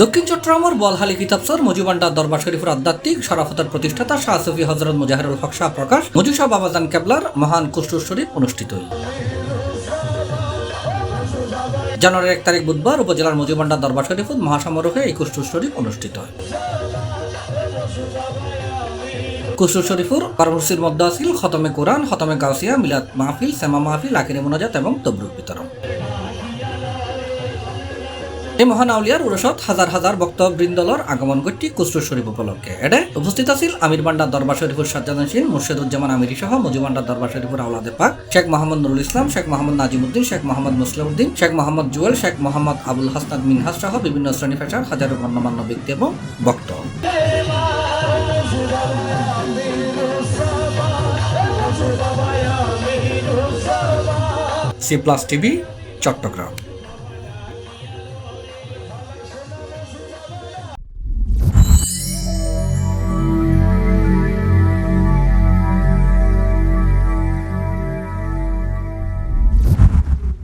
দক্ষিণ চট্টগ্রামের বলহালি কিতাবসর মজুবান্ডার দরবার শরীফের আধ্যাত্মিক শরাফতের প্রতিষ্ঠাতা শাহ সফি হজরত মুজাহিরুল হক শাহ প্রকাশ মজু শাহ বাবাজান কেবলার মহান কুশরুর শরীফ অনুষ্ঠিত। জানুয়ারির 1 তারিখ বুধবার উপজেলার মজুবান্ডার দরবার শরীফত মহাসমারোহে এই কুশরুর শরীফ অনুষ্ঠিত হয়। কুশরুর শরীফুর কর্মসূচির মধ্যে আছিল খতমে কোরআন, খতমে গাউসিয়া, মিলাদ মাহফিল, সেমা মাহফিল, আখিরি মোনাজাত এবং তবরুক বিতরণ। এই মহান আউলিয়ার উরসত হাজার হাজার বক্তবৃন্দলর আগমন ঘটি কুশরুর শরীফ উপলক্ষে। এডে উপস্থিত আছিল আমির বান্ডার দরবার শরীফুর সাজ্জাদানশীল মুর্শেদুজ্জামান আমিরি সহ মজুবান্ডার দরবার শরীফুর আওলাদে পাক শেখ মোহাম্মদ নুরুল ইসলাম, শেখ মোহাম্মদ নাজিমুদ্দিন, শেখ মোহাম্মদ মুসলিমউদ্দিন, শেখ মোহাম্মদ জুয়েল, শেখ মোহাম্মদ আবুল হাসনাদ মিনহাজ সহ বিভিন্ন শ্রেণী পেশার হাজারো গণ্যমান্য ব্যক্তি এবং বক্তা। C+ TV, Chittagong.